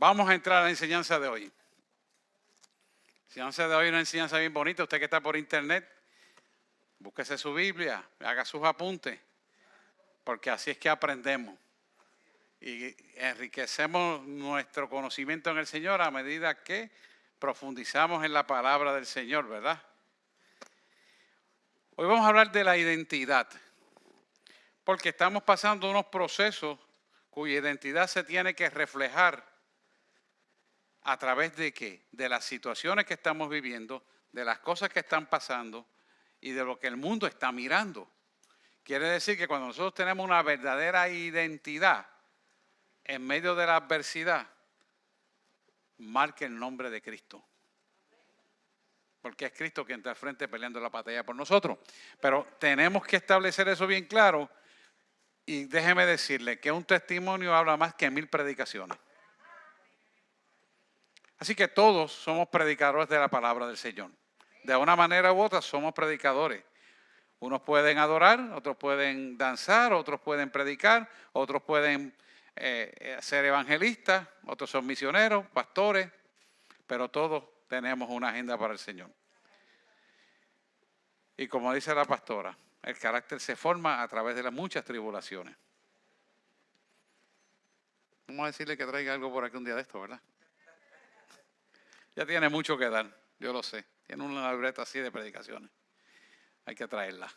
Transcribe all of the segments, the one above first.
Vamos a entrar a la enseñanza de hoy. La enseñanza de hoy es una enseñanza bien bonita. Usted que está por internet, búsquese su Biblia, haga sus apuntes, porque así es que aprendemos. Y enriquecemos nuestro conocimiento en el Señor a medida que profundizamos en la palabra del Señor, ¿verdad? Hoy vamos a hablar de la identidad, porque estamos pasando unos procesos cuya identidad se tiene que reflejar a través de qué, de las situaciones que estamos viviendo, de las cosas que están pasando y de lo que el mundo está mirando. Quiere decir que cuando nosotros tenemos una verdadera identidad en medio de la adversidad, marque el nombre de Cristo. Porque es Cristo quien está al frente peleando la batalla por nosotros. Pero tenemos que establecer eso bien claro. Y déjeme decirle que un testimonio habla más que 1000 predicaciones. Así que todos somos predicadores de la palabra del Señor. De una manera u otra somos predicadores. Unos pueden adorar, otros pueden danzar, otros pueden predicar, otros pueden ser evangelistas, otros son misioneros, pastores, pero todos tenemos una agenda para el Señor. Y como dice la pastora, el carácter se forma a través de las muchas tribulaciones. Vamos a decirle que traiga algo por aquí un día de esto, ¿verdad? Ya tiene mucho que dar, yo lo sé. Tiene una libreta así de predicaciones. Hay que traerla.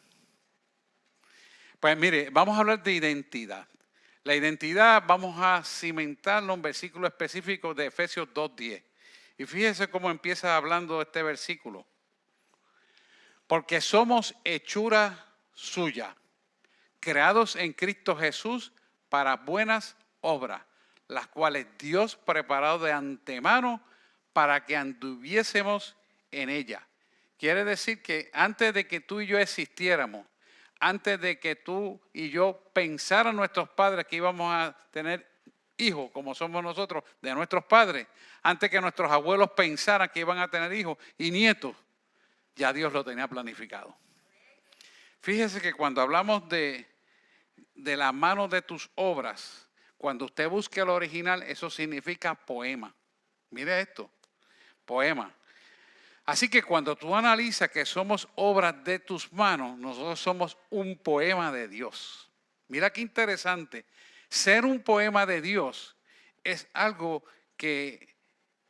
Pues mire, vamos a hablar de identidad. La identidad vamos a cimentarlo en un versículo específico de Efesios 2:10. Y fíjese cómo empieza hablando este versículo. Porque somos hechura suya, creados en Cristo Jesús para buenas obras, las cuales Dios preparó de antemano para que anduviésemos en ella. Quiere decir que antes de que tú y yo existiéramos, antes de que tú y yo pensaran nuestros padres que íbamos a tener hijos como somos nosotros de nuestros padres, antes que nuestros abuelos pensaran que iban a tener hijos y nietos, ya Dios lo tenía planificado. Fíjese que cuando hablamos de la mano de tus obras, cuando usted busque el original, eso significa poema. Mire esto, poema. Así que cuando tú analizas que somos obras de tus manos, nosotros somos un poema de Dios. Mira qué interesante. Ser un poema de Dios es algo que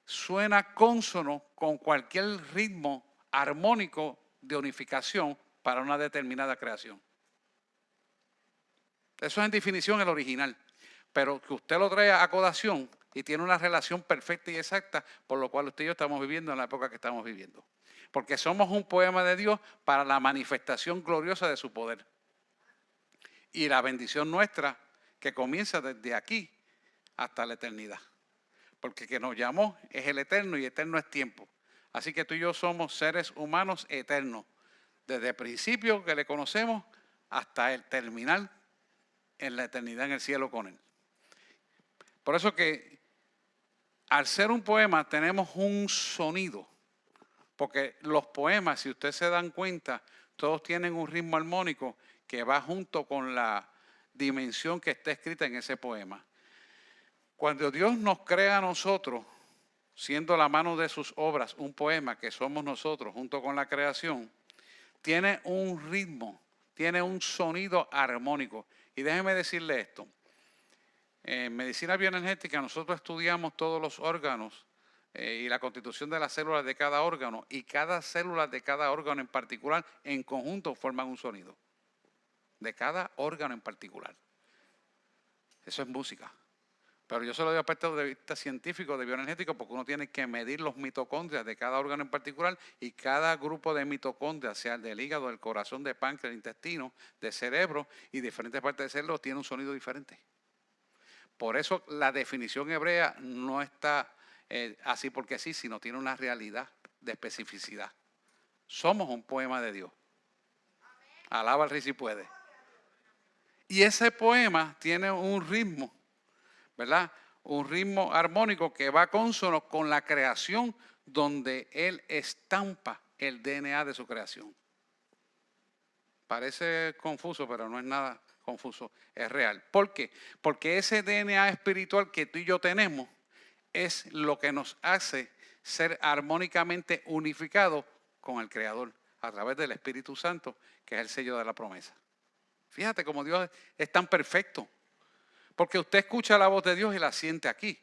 suena consono con cualquier ritmo armónico de unificación para una determinada creación. Eso es en definición el original, pero que usted lo trae a codación y tiene una relación perfecta y exacta, por lo cual usted y yo estamos viviendo en la época que estamos viviendo. Porque somos un poema de Dios para la manifestación gloriosa de su poder. Y la bendición nuestra que comienza desde aquí hasta la eternidad. Porque que nos llamó es el eterno y eterno es tiempo. Así que tú y yo somos seres humanos eternos. Desde el principio que le conocemos hasta el terminar en la eternidad en el cielo con Él. Por eso que al ser un poema tenemos un sonido. Porque los poemas, si ustedes se dan cuenta, todos tienen un ritmo armónico que va junto con la dimensión que está escrita en ese poema. Cuando Dios nos crea a nosotros, siendo la mano de sus obras un poema que somos nosotros junto con la creación, tiene un ritmo, tiene un sonido armónico. Y déjeme decirle esto, en medicina bioenergética nosotros estudiamos todos los órganos y la constitución de las células de cada órgano, y cada célula de cada órgano en particular en conjunto forman un sonido. De cada órgano en particular. Eso es música. Pero yo se lo doy a partir de vista científico, de bioenergético, porque uno tiene que medir los mitocondrias de cada órgano en particular, y cada grupo de mitocondrias, sea el del hígado, del corazón, del páncreas, del intestino, del cerebro y diferentes partes del cerebro, tiene un sonido diferente. Por eso la definición hebrea no está así porque sí, sino tiene una realidad de especificidad. Somos un poema de Dios. Alaba al Rey si puede. Y ese poema tiene un ritmo, ¿verdad? Un ritmo armónico que va consono con la creación, donde Él estampa el DNA de su creación. Parece confuso, pero no es nada confuso, es real. ¿Por qué? Porque ese DNA espiritual que tú y yo tenemos es lo que nos hace ser armónicamente unificados con el Creador a través del Espíritu Santo, que es el sello de la promesa. Fíjate cómo Dios es tan perfecto. Porque usted escucha la voz de Dios y la siente aquí,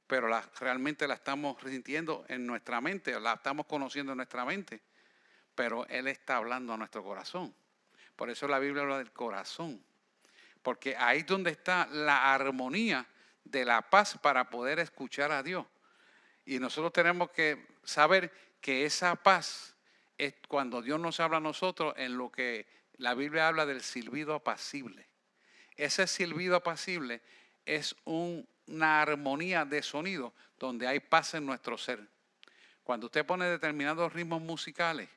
pero realmente la estamos sintiendo en nuestra mente, la estamos conociendo en nuestra mente, pero Él está hablando a nuestro corazón. Por eso la Biblia habla del corazón, porque ahí es donde está la armonía de la paz para poder escuchar a Dios. Y nosotros tenemos que saber que esa paz es cuando Dios nos habla a nosotros en lo que la Biblia habla del silbido apacible. Ese silbido apacible es una armonía de sonido donde hay paz en nuestro ser. Cuando usted pone determinados ritmos musicales,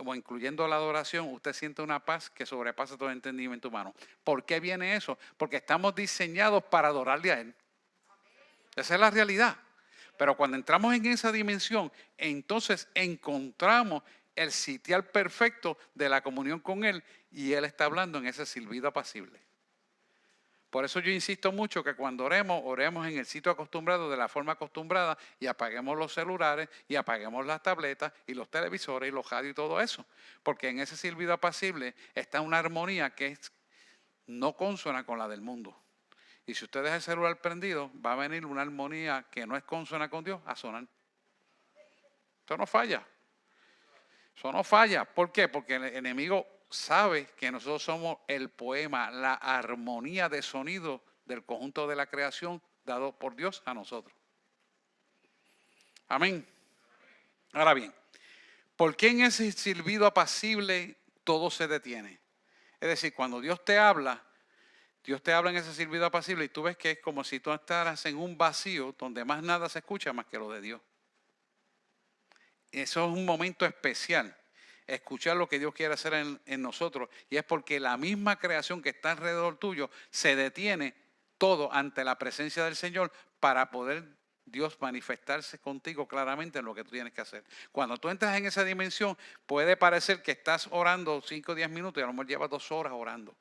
o incluyendo la adoración, usted siente una paz que sobrepasa todo entendimiento humano. ¿Por qué viene eso? Porque estamos diseñados para adorarle a Él. Esa es la realidad. Pero cuando entramos en esa dimensión, entonces encontramos el sitial perfecto de la comunión con Él y Él está hablando en ese silbido apacible. Por eso yo insisto mucho que cuando oremos en el sitio acostumbrado, de la forma acostumbrada, y apaguemos los celulares, y apaguemos las tabletas, y los televisores, y los radios y todo eso. Porque en ese silbido apacible está una armonía que es no consona con la del mundo. Y si usted deja el celular prendido, va a venir una armonía que no es consona con Dios a sonar. Eso no falla. Eso no falla. ¿Por qué? Porque el enemigo sabe que nosotros somos el poema, la armonía de sonido del conjunto de la creación dado por Dios a nosotros. Amén. Ahora bien, ¿por qué en ese silbido apacible todo se detiene? Es decir, cuando Dios te habla en ese silbido apacible y tú ves que es como si tú estaras en un vacío donde más nada se escucha más que lo de Dios. Eso es un momento especial, escuchar lo que Dios quiere hacer en nosotros. Y es porque la misma creación que está alrededor tuyo se detiene todo ante la presencia del Señor para poder Dios manifestarse contigo claramente en lo que tú tienes que hacer. Cuando tú entras en esa dimensión, puede parecer que estás orando 5 o 10 minutos y a lo mejor llevas 2 horas orando.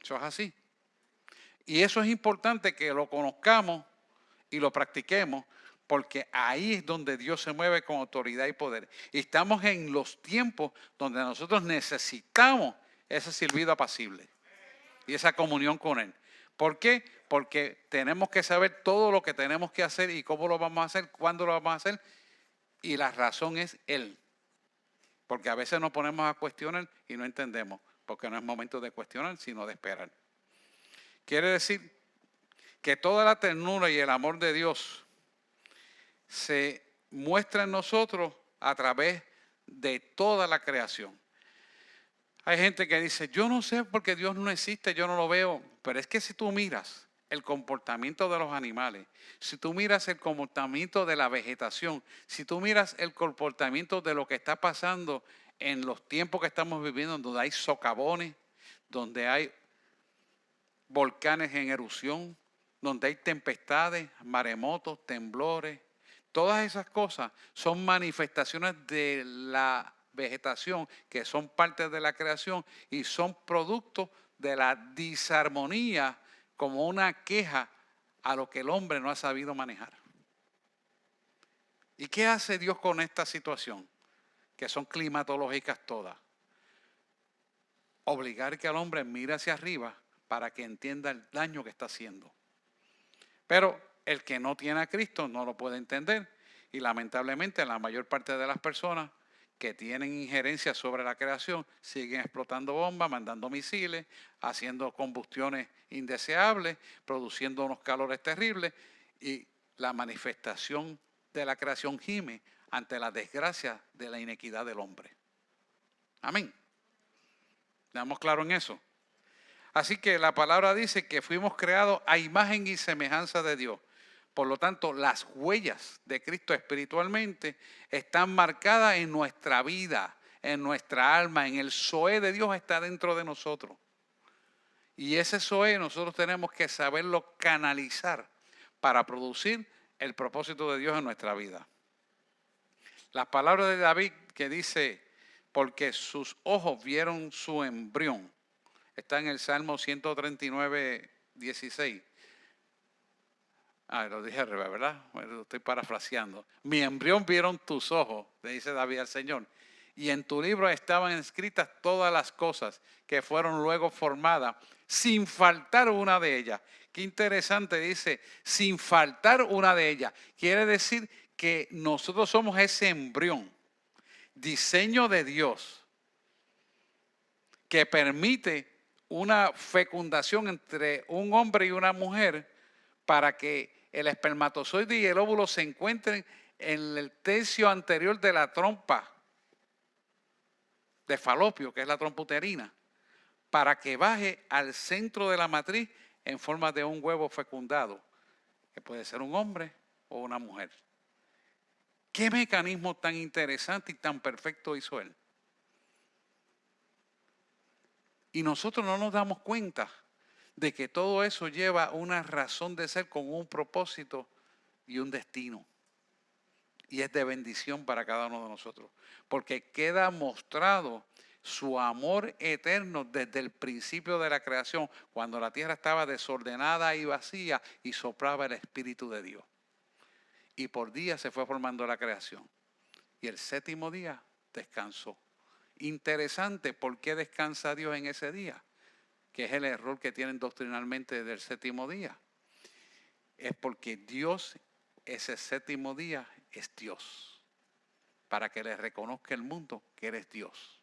Eso es así. Y eso es importante que lo conozcamos y lo practiquemos, porque ahí es donde Dios se mueve con autoridad y poder. Y estamos en los tiempos donde nosotros necesitamos ese silbido apacible y esa comunión con Él. ¿Por qué? Porque tenemos que saber todo lo que tenemos que hacer y cómo lo vamos a hacer, cuándo lo vamos a hacer. Y la razón es Él. Porque a veces nos ponemos a cuestionar y no entendemos, porque no es momento de cuestionar, sino de esperar. Quiere decir que toda la ternura y el amor de Dios se muestra en nosotros a través de toda la creación. Hay gente que dice, yo no sé porque Dios no existe, yo no lo veo. Pero es que si tú miras el comportamiento de los animales, si tú miras el comportamiento de la vegetación, si tú miras el comportamiento de lo que está pasando en los tiempos que estamos viviendo, donde hay socavones, donde hay volcanes en erupción, donde hay tempestades, maremotos, temblores, todas esas cosas son manifestaciones de la vegetación que son parte de la creación y son producto de la disarmonía como una queja a lo que el hombre no ha sabido manejar. ¿Y qué hace Dios con esta situación? Que son climatológicas todas. Obligar que al hombre mire hacia arriba para que entienda el daño que está haciendo. Pero el que no tiene a Cristo no lo puede entender y lamentablemente la mayor parte de las personas que tienen injerencia sobre la creación siguen explotando bombas, mandando misiles, haciendo combustiones indeseables, produciendo unos calores terribles y la manifestación de la creación gime ante la desgracia de la inequidad del hombre. Amén. ¿Estamos claros en eso? Así que la palabra dice que fuimos creados a imagen y semejanza de Dios. Por lo tanto, las huellas de Cristo espiritualmente están marcadas en nuestra vida, en nuestra alma, en el Zoé de Dios está dentro de nosotros. Y ese Zoé nosotros tenemos que saberlo canalizar para producir el propósito de Dios en nuestra vida. Las palabras de David que dice, porque sus ojos vieron su embrión, está en el Salmo 139, 16. Lo dije al revés, ¿verdad? Bueno, lo estoy parafraseando. Mi embrión vieron tus ojos, le dice David al Señor. Y en tu libro estaban escritas todas las cosas que fueron luego formadas, sin faltar una de ellas. Qué interesante, dice, sin faltar una de ellas. Quiere decir que nosotros somos ese embrión, diseño de Dios, que permite una fecundación entre un hombre y una mujer para que el espermatozoide y el óvulo se encuentren en el tercio anterior de la trompa de falopio, que es la trompa uterina, para que baje al centro de la matriz en forma de un huevo fecundado, que puede ser un hombre o una mujer. ¿Qué mecanismo tan interesante y tan perfecto hizo él? Y nosotros no nos damos cuenta de que todo eso lleva una razón de ser con un propósito y un destino. Y es de bendición para cada uno de nosotros. Porque queda mostrado su amor eterno desde el principio de la creación, cuando la tierra estaba desordenada y vacía y soplaba el Espíritu de Dios. Y por día se fue formando la creación. Y el séptimo día descansó. Interesante, ¿por qué descansa Dios en ese día? Que es el error que tienen doctrinalmente del séptimo día. Es porque Dios, ese séptimo día, es Dios. Para que le reconozca el mundo que eres Dios.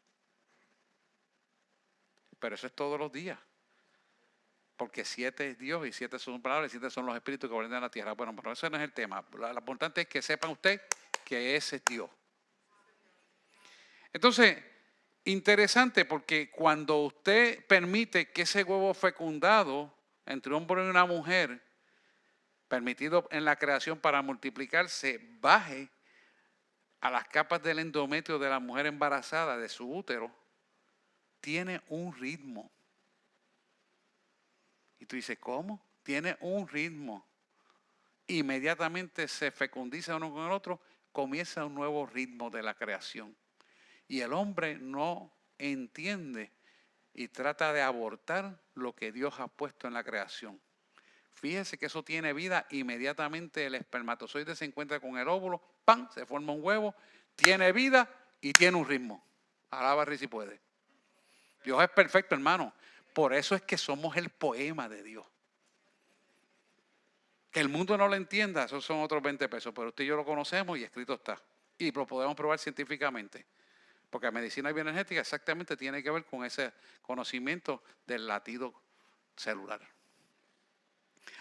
Pero eso es todos los días. Porque 7 es Dios y 7 son palabras y 7 son los espíritus que gobiernan la tierra. Bueno, pero ese no es el tema. Lo importante es que sepan ustedes que ese es Dios. Entonces, interesante porque cuando usted permite que ese huevo fecundado entre un hombre y una mujer, permitido en la creación para multiplicarse, baje a las capas del endometrio de la mujer embarazada, de su útero, tiene un ritmo. Y tú dices, ¿cómo? Tiene un ritmo. Inmediatamente se fecundiza uno con el otro, comienza un nuevo ritmo de la creación. Y el hombre no entiende y trata de abortar lo que Dios ha puesto en la creación. Fíjese que eso tiene vida, inmediatamente el espermatozoide se encuentra con el óvulo, ¡pam!, se forma un huevo, tiene vida y tiene un ritmo. Alaba si puede. Dios es perfecto, hermano. Por eso es que somos el poema de Dios. Que el mundo no lo entienda, esos son otros 20 pesos, pero usted y yo lo conocemos y escrito está. Y lo podemos probar científicamente. Porque la medicina bioenergética exactamente tiene que ver con ese conocimiento del latido celular.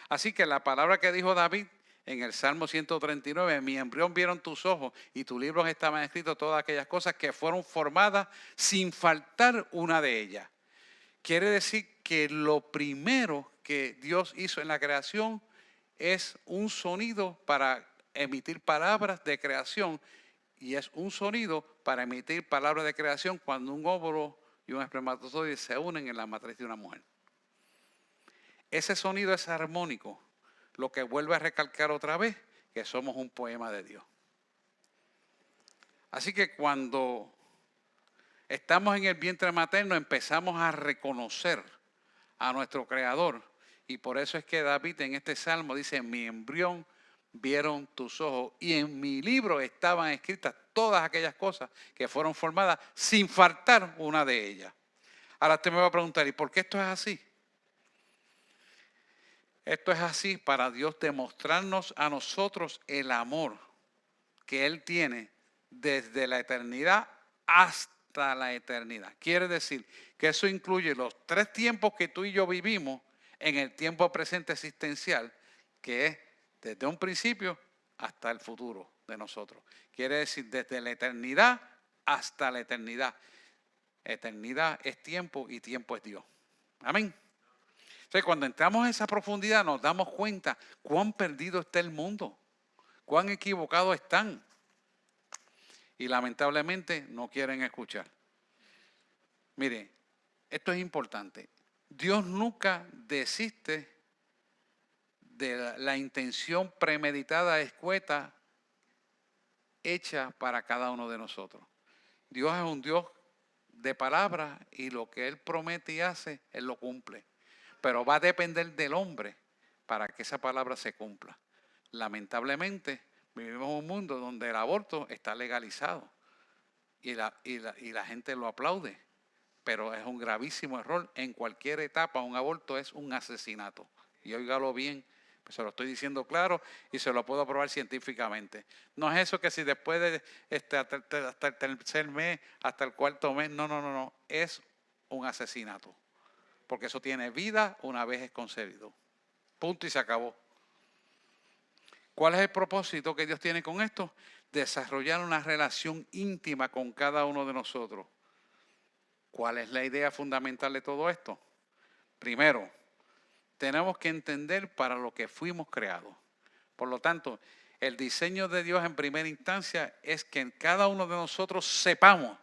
Así que la palabra que dijo David en el Salmo 139, mi embrión vieron tus ojos y tus libros estaban escritos todas aquellas cosas que fueron formadas sin faltar una de ellas. Quiere decir que lo primero que Dios hizo en la creación es un sonido para emitir palabras de creación y es un sonido para emitir palabras de creación cuando un óvulo y un espermatozoide se unen en la matriz de una mujer. Ese sonido es armónico, lo que vuelve a recalcar otra vez que somos un poema de Dios. Así que cuando estamos en el vientre materno empezamos a reconocer a nuestro Creador. Y por eso es que David en este salmo dice, mi embrión vieron tus ojos y en mi libro estaban escritas todas aquellas cosas que fueron formadas sin faltar una de ellas. Ahora usted me va a preguntar, ¿y por qué esto es así? Esto es así para Dios demostrarnos a nosotros el amor que Él tiene desde la eternidad hasta la eternidad. Quiere decir que eso incluye los 3 tiempos que tú y yo vivimos en el tiempo presente existencial, que es desde un principio hasta el futuro de nosotros. Quiere decir desde la eternidad hasta la eternidad. Eternidad es tiempo y tiempo es Dios. Amén. Entonces, cuando entramos en esa profundidad nos damos cuenta cuán perdido está el mundo, cuán equivocados están. Y lamentablemente no quieren escuchar. Mire, esto es importante. Dios nunca desiste de la intención premeditada, escueta, hecha para cada uno de nosotros. Dios es un Dios de palabras y lo que Él promete y hace, Él lo cumple. Pero va a depender del hombre para que esa palabra se cumpla. Lamentablemente, vivimos en un mundo donde el aborto está legalizado y la gente lo aplaude, pero es un gravísimo error. En cualquier etapa, un aborto es un asesinato. Y óigalo bien, pues se lo estoy diciendo claro y se lo puedo probar científicamente. No es eso que si después de hasta el tercer mes, hasta el cuarto mes, no. Es un asesinato. Porque eso tiene vida una vez es concebido. Punto y se acabó. ¿Cuál es el propósito que Dios tiene con esto? Desarrollar una relación íntima con cada uno de nosotros. ¿Cuál es la idea fundamental de todo esto? Primero, tenemos que entender para lo que fuimos creados. Por lo tanto, el diseño de Dios en primera instancia es que en cada uno de nosotros sepamos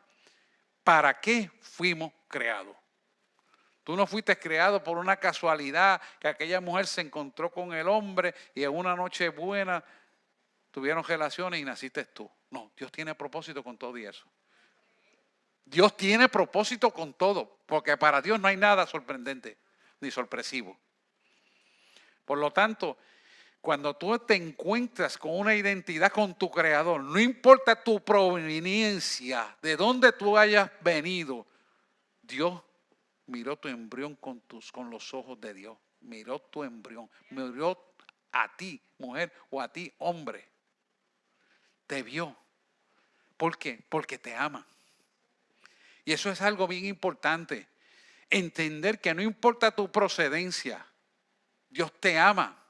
para qué fuimos creados. Tú no fuiste creado por una casualidad que aquella mujer se encontró con el hombre y en una noche buena tuvieron relaciones y naciste tú. No, Dios tiene propósito con todo y eso. Dios tiene propósito con todo, porque para Dios no hay nada sorprendente ni sorpresivo. Por lo tanto, cuando tú te encuentras con una identidad con tu Creador, no importa tu proveniencia, de dónde tú hayas venido, Dios miró tu embrión con los ojos de Dios. Miró tu embrión, miró a ti, mujer, o a ti, hombre. Te vio. ¿Por qué? Porque te ama. Y eso es algo bien importante. Entender que no importa tu procedencia, Dios te ama.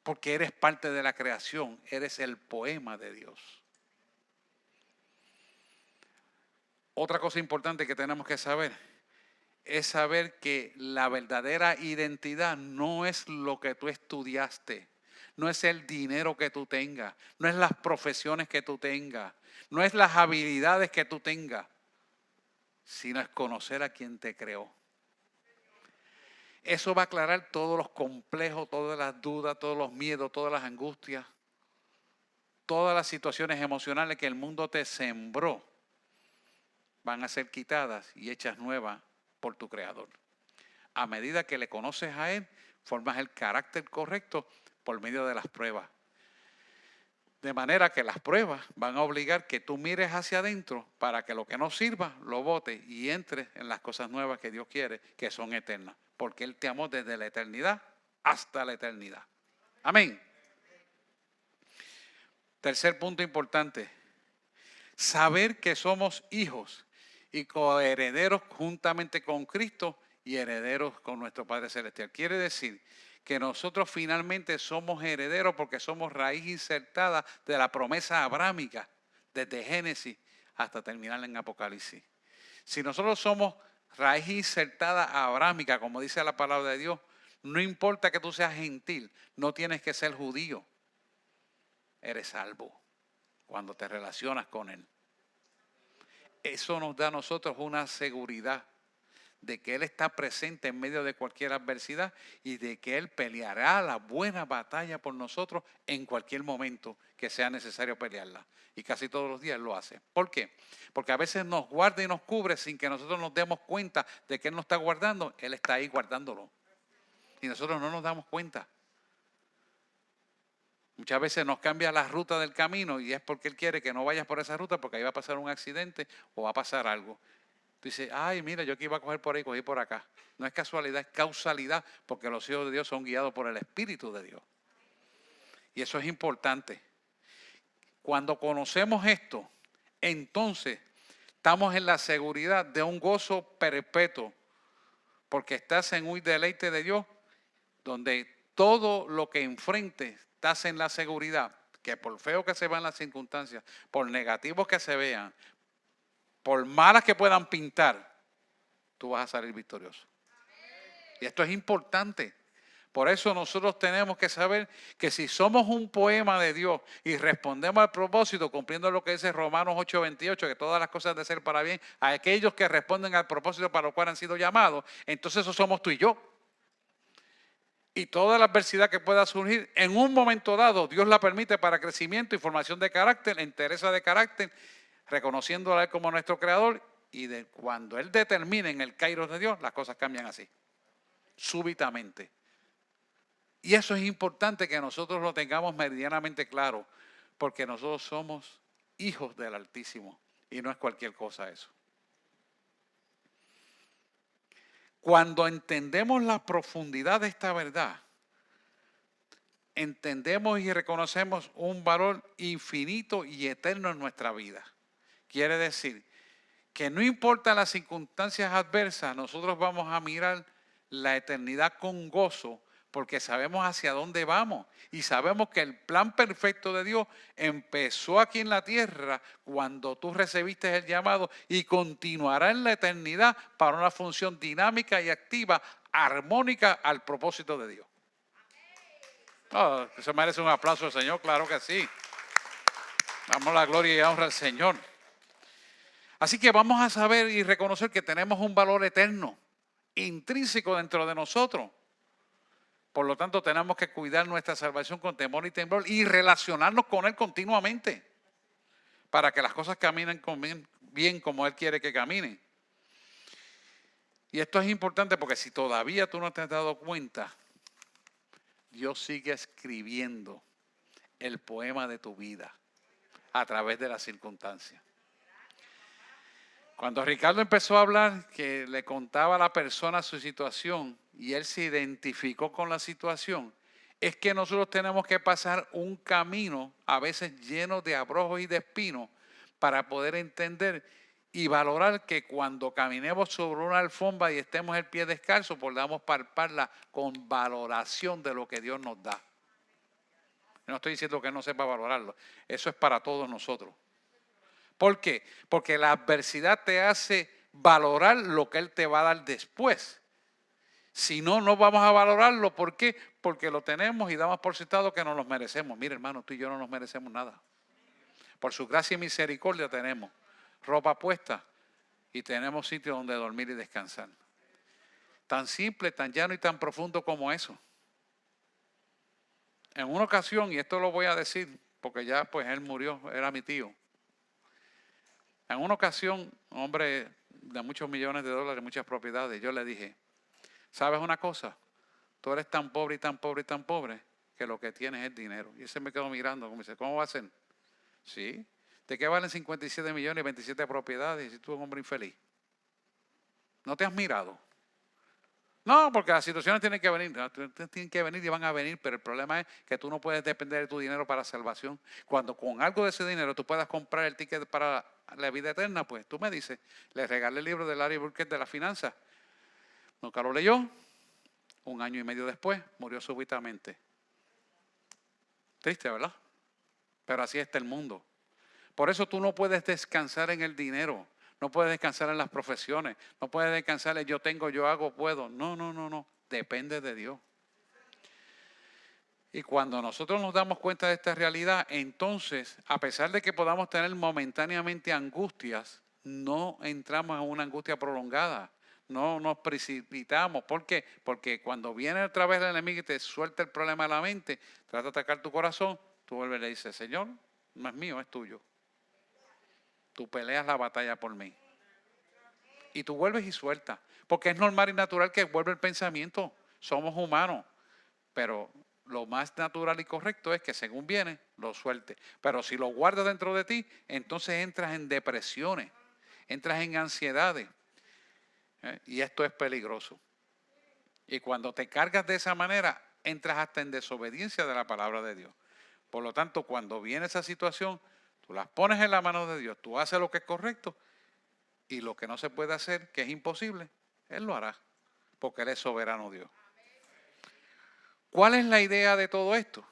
Porque eres parte de la creación, eres el poema de Dios. Otra cosa importante que tenemos que saber es saber que la verdadera identidad no es lo que tú estudiaste, no es el dinero que tú tengas, no es las profesiones que tú tengas, no es las habilidades que tú tengas, sino es conocer a quien te creó. Eso va a aclarar todos los complejos, todas las dudas, todos los miedos, todas las angustias, todas las situaciones emocionales que el mundo te sembró van a ser quitadas y hechas nuevas por tu Creador. A medida que le conoces a Él, formas el carácter correcto por medio de las pruebas. De manera que las pruebas van a obligar que tú mires hacia adentro para que lo que no sirva lo botes y entres en las cosas nuevas que Dios quiere, que son eternas. Porque Él te amó desde la eternidad hasta la eternidad. Amén. Tercer punto importante. Saber que somos hijos y coherederos juntamente con Cristo y herederos con nuestro Padre Celestial. Quiere decir que nosotros finalmente somos herederos porque somos raíz insertada de la promesa abrámica, desde Génesis hasta terminar en Apocalipsis. Si nosotros somos raíz insertada abrámica, como dice la palabra de Dios, no importa que tú seas gentil, no tienes que ser judío. Eres salvo cuando te relacionas con Él. Eso nos da a nosotros una seguridad de que Él está presente en medio de cualquier adversidad y de que Él peleará la buena batalla por nosotros en cualquier momento que sea necesario pelearla. Y casi todos los días lo hace. ¿Por qué? Porque a veces nos guarda y nos cubre sin que nosotros nos demos cuenta de que Él nos está guardando. Él está ahí guardándolo. Y nosotros no nos damos cuenta. Muchas veces nos cambia la ruta del camino y es porque Él quiere que no vayas por esa ruta porque ahí va a pasar un accidente o va a pasar algo. Tú dices, ay, mira, yo que iba a coger por ahí, cogí por acá. No es casualidad, es causalidad, porque los hijos de Dios son guiados por el Espíritu de Dios. Y eso es importante. Cuando conocemos esto, entonces estamos en la seguridad de un gozo perpetuo, porque estás en un deleite de Dios, donde todo lo que enfrentes, estás en la seguridad, que por feo que se vean las circunstancias, por negativos que se vean, por malas que puedan pintar, tú vas a salir victorioso. Y esto es importante. Por eso nosotros tenemos que saber que si somos un poema de Dios y respondemos al propósito, cumpliendo lo que dice Romanos 8:28, que todas las cosas de ser para bien, a aquellos que responden al propósito para lo cual han sido llamados, entonces eso somos tú y yo. Y toda la adversidad que pueda surgir, en un momento dado, Dios la permite para crecimiento y formación de carácter, entereza de carácter, reconociendo a Él como nuestro creador, y cuando Él determine en el kairos de Dios, las cosas cambian así, súbitamente. Y eso es importante que nosotros lo tengamos meridianamente claro, porque nosotros somos hijos del Altísimo y no es cualquier cosa eso. Cuando entendemos la profundidad de esta verdad, entendemos y reconocemos un valor infinito y eterno en nuestra vida. Quiere decir que no importa las circunstancias adversas, nosotros vamos a mirar la eternidad con gozo, porque sabemos hacia dónde vamos y sabemos que el plan perfecto de Dios empezó aquí en la tierra cuando tú recibiste el llamado y continuará en la eternidad para una función dinámica y activa, armónica al propósito de Dios. Oh, eso merece un aplauso al Señor, claro que sí. Damos la gloria y honra al Señor. Así que vamos a saber y reconocer que tenemos un valor eterno, intrínseco dentro de nosotros. Por lo tanto, tenemos que cuidar nuestra salvación con temor y temblor y relacionarnos con Él continuamente para que las cosas caminen bien como Él quiere que caminen. Y esto es importante porque si todavía tú no te has dado cuenta, Dios sigue escribiendo el poema de tu vida a través de las circunstancias. Cuando Ricardo empezó a hablar, que le contaba a la persona su situación y él se identificó con la situación, es que nosotros tenemos que pasar un camino a veces lleno de abrojos y de espinos para poder entender y valorar que cuando caminemos sobre una alfombra y estemos el pie descalzo, podamos palparla con valoración de lo que Dios nos da. No estoy diciendo que no sepa valorarlo, eso es para todos nosotros. ¿Por qué? Porque la adversidad te hace valorar lo que Él te va a dar después. Si no, no vamos a valorarlo. ¿Por qué? Porque lo tenemos y damos por sentado que nos lo merecemos. Mire, hermano, tú y yo no nos merecemos nada. Por su gracia y misericordia tenemos ropa puesta y tenemos sitio donde dormir y descansar. Tan simple, tan llano y tan profundo como eso. En una ocasión, y esto lo voy a decir porque ya pues él murió, era mi tío. En una ocasión, un hombre de muchos millones de dólares, muchas propiedades, yo le dije, ¿sabes una cosa? Tú eres tan pobre y tan pobre y tan pobre que lo que tienes es dinero. Y él se me quedó mirando, como dice, ¿cómo va a ser? Sí. ¿De qué valen 57 millones y 27 propiedades si tú eres un hombre infeliz? ¿No te has mirado? No, porque las situaciones tienen que venir. Tienen que venir y van a venir, pero el problema es que tú no puedes depender de tu dinero para salvación. Cuando con algo de ese dinero tú puedas comprar el ticket para la vida eterna, pues tú me dices, le regalé el libro de Larry Burkett de la finanza. Nunca lo leyó. Un año y medio después murió súbitamente. Triste, ¿verdad? Pero así está el mundo. Por eso tú no puedes descansar en el dinero. No puedes descansar en las profesiones. No puedes descansar en yo tengo, yo hago, puedo. No. Depende de Dios. Y cuando nosotros nos damos cuenta de esta realidad, entonces, a pesar de que podamos tener momentáneamente angustias, no entramos en una angustia prolongada. No nos precipitamos. ¿Por qué? Porque cuando viene otra vez el enemigo y te suelta el problema a la mente, trata de atacar tu corazón, tú vuelves y le dices, Señor, no es mío, es tuyo. Tú peleas la batalla por mí. Y tú vuelves y sueltas. Porque es normal y natural que vuelva el pensamiento. Somos humanos. Pero lo más natural y correcto es que según viene, lo suelte. Pero si lo guardas dentro de ti, entonces entras en depresiones. Entras en ansiedades. Y esto es peligroso. Y cuando te cargas de esa manera, entras hasta en desobediencia de la palabra de Dios. Por lo tanto, cuando viene esa situación, tú las pones en la mano de Dios, tú haces lo que es correcto y lo que no se puede hacer, que es imposible, Él lo hará, porque Él es soberano Dios. ¿Cuál es la idea de todo esto?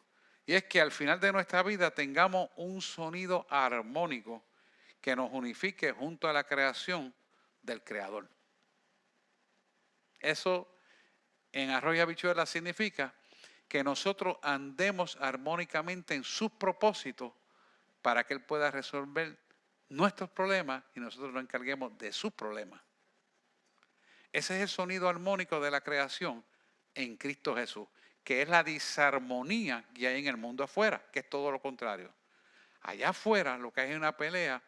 Y es que al final de nuestra vida tengamos un sonido armónico que nos unifique junto a la creación del Creador. Eso en arroz y habichuela significa que nosotros andemos armónicamente en sus propósitos para que Él pueda resolver nuestros problemas y nosotros nos encarguemos de sus problemas. Ese es el sonido armónico de la creación en Cristo Jesús, que es la disarmonía que hay en el mundo afuera, que es todo lo contrario. Allá afuera lo que hay es una pelea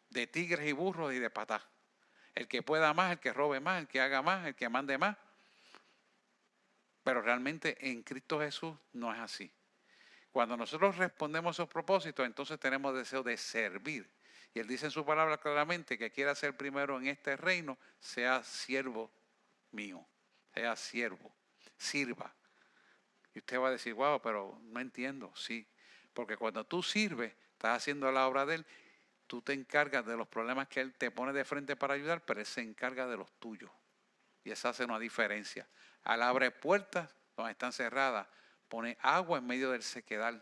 de tigres y burros y de patás. El que pueda más, el que robe más, el que haga más, el que mande más. Pero realmente en Cristo Jesús no es así. Cuando nosotros respondemos a esos propósitos, entonces tenemos deseo de servir. Y Él dice en su palabra claramente que quiera ser primero en este reino, sea siervo mío, sea siervo, sirva. Y usted va a decir, wow, pero no entiendo. Sí, porque cuando tú sirves, estás haciendo la obra de Él, tú te encargas de los problemas que Él te pone de frente para ayudar, pero Él se encarga de los tuyos. Y eso hace una diferencia. Él abre puertas donde están cerradas, pone agua en medio del sequedal.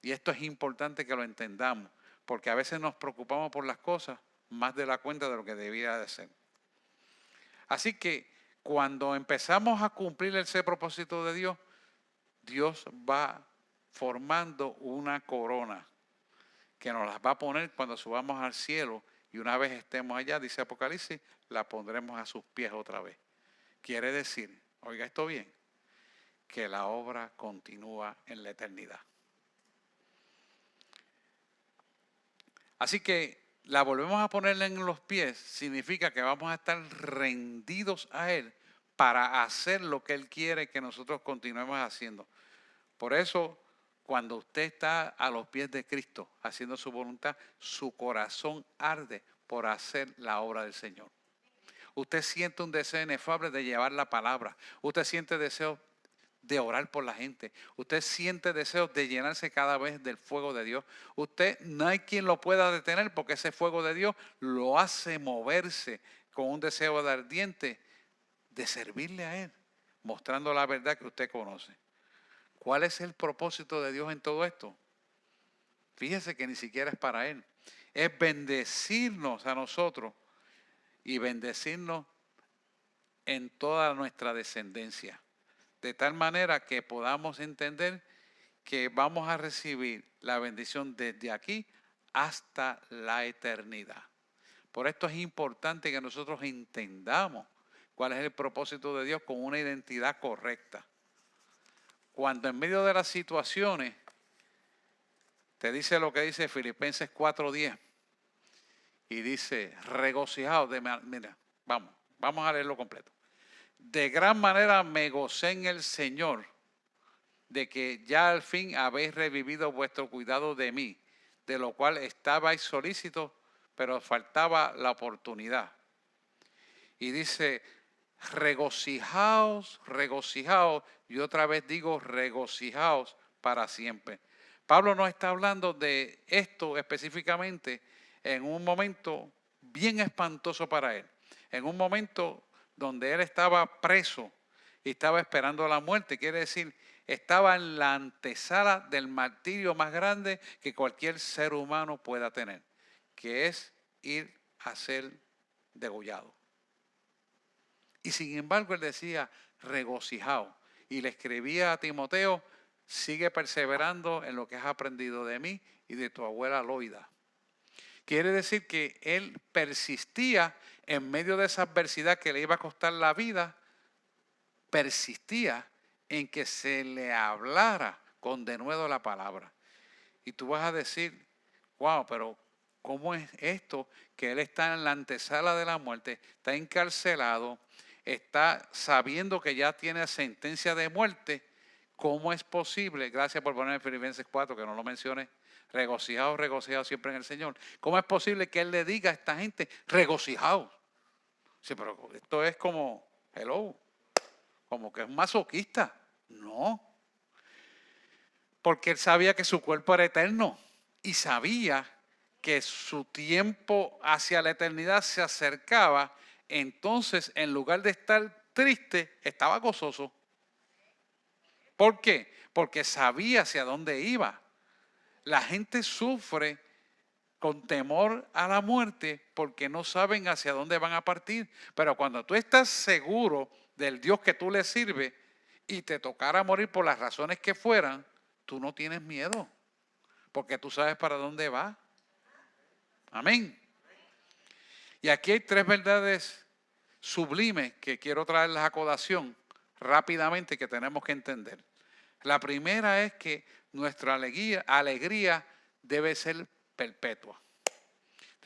Y esto es importante que lo entendamos, porque a veces nos preocupamos por las cosas más de la cuenta de lo que debía de ser. Así que cuando empezamos a cumplir ese propósito de Dios, Dios va formando una corona que nos las va a poner cuando subamos al cielo, y una vez estemos allá, dice Apocalipsis, la pondremos a sus pies otra vez. Quiere decir, oiga esto bien, que la obra continúa en la eternidad. Así que la volvemos a ponerle en los pies, significa que vamos a estar rendidos a Él para hacer lo que Él quiere que nosotros continuemos haciendo. Por eso, cuando usted está a los pies de Cristo haciendo su voluntad, su corazón arde por hacer la obra del Señor. Usted siente un deseo inefable de llevar la palabra. Usted siente deseo de orar por la gente. Usted siente deseos de llenarse cada vez del fuego de Dios. Usted no hay quien lo pueda detener, porque ese fuego de Dios lo hace moverse con un deseo de ardiente de servirle a Él, mostrando la verdad que usted conoce. ¿Cuál es el propósito de Dios en todo esto? Fíjese que ni siquiera es para Él. Es bendecirnos a nosotros y bendecirnos en toda nuestra descendencia. De tal manera que podamos entender que vamos a recibir la bendición desde aquí hasta la eternidad. Por esto es importante que nosotros entendamos cuál es el propósito de Dios con una identidad correcta. Cuando en medio de las situaciones te dice lo que dice Filipenses 4:10 y dice, regocijaos, mira, vamos a leerlo completo. De gran manera me gocé en el Señor de que ya al fin habéis revivido vuestro cuidado de mí, de lo cual estabais solícitos, pero faltaba la oportunidad. Y dice, regocijaos, regocijaos, y otra vez digo, regocijaos para siempre. Pablo no está hablando de esto específicamente en un momento bien espantoso para él, en un momento donde él estaba preso y estaba esperando la muerte. Quiere decir, estaba en la antesala del martirio más grande que cualquier ser humano pueda tener, que es ir a ser degollado. Y sin embargo él decía, regocijado. Y le escribía a Timoteo, sigue perseverando en lo que has aprendido de mí y de tu abuela Loida. Quiere decir que él persistía en medio de esa adversidad que le iba a costar la vida, persistía en que se le hablara con denuedo la palabra. Y tú vas a decir, wow, pero ¿cómo es esto? Que él está en la antesala de la muerte, está encarcelado, está sabiendo que ya tiene sentencia de muerte. ¿Cómo es posible? Gracias por poner en Filipenses 4, que no lo mencioné. Regocijados, regocijados siempre en el Señor. ¿Cómo es posible que Él le diga a esta gente, regocijados? Sí, pero esto es como, hello, como que es un masoquista. No. Porque Él sabía que su cuerpo era eterno y sabía que su tiempo hacia la eternidad se acercaba. Entonces, en lugar de estar triste, estaba gozoso. ¿Por qué? Porque sabía hacia dónde iba. La gente sufre con temor a la muerte porque no saben hacia dónde van a partir. Pero cuando tú estás seguro del Dios que tú le sirves y te tocara morir por las razones que fueran, tú no tienes miedo, porque tú sabes para dónde vas. Amén. Y aquí hay tres verdades sublimes que quiero traerles a colación rápidamente, que tenemos que entender. La primera es que nuestra alegría debe ser perpetua.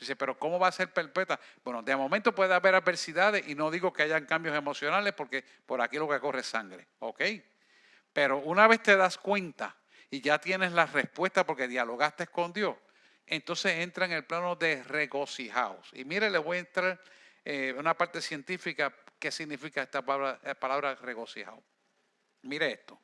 Dice, pero ¿cómo va a ser perpetua? Bueno, de momento puede haber adversidades y no digo que hayan cambios emocionales porque por aquí lo que corre es sangre, ¿ok? Pero una vez te das cuenta y ya tienes la respuesta porque dialogaste con Dios, entonces entra en el plano de regocijaos. Y mire, le voy a entrar una parte científica qué significa esta palabra regocijado. Mire esto.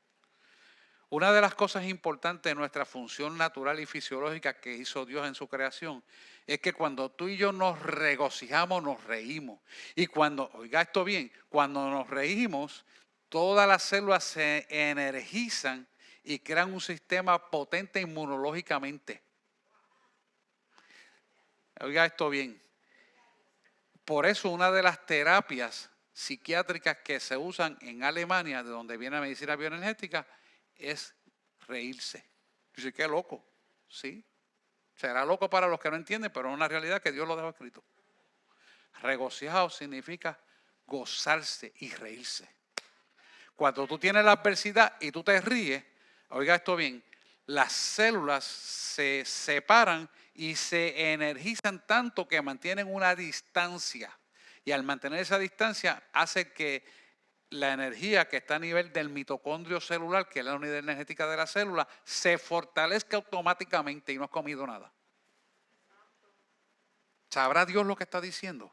Una de las cosas importantes de nuestra función natural y fisiológica que hizo Dios en su creación es que cuando tú y yo nos regocijamos, nos reímos. Y cuando, oiga esto bien, cuando nos reímos, todas las células se energizan y crean un sistema potente inmunológicamente. Oiga esto bien. Por eso una de las terapias psiquiátricas que se usan en Alemania, de donde viene la medicina bioenergética, es reírse. Dice, qué loco. Sí. Será loco para los que no entienden, pero es una realidad que Dios lo dejó escrito. Regocijado significa gozarse y reírse. Cuando tú tienes la adversidad y tú te ríes, oiga esto bien, las células se separan y se energizan tanto que mantienen una distancia. Y al mantener esa distancia hace que la energía que está a nivel del mitocondrio celular, que es la unidad energética de la célula, se fortalezca automáticamente y no has comido nada. ¿Sabrá Dios lo que está diciendo?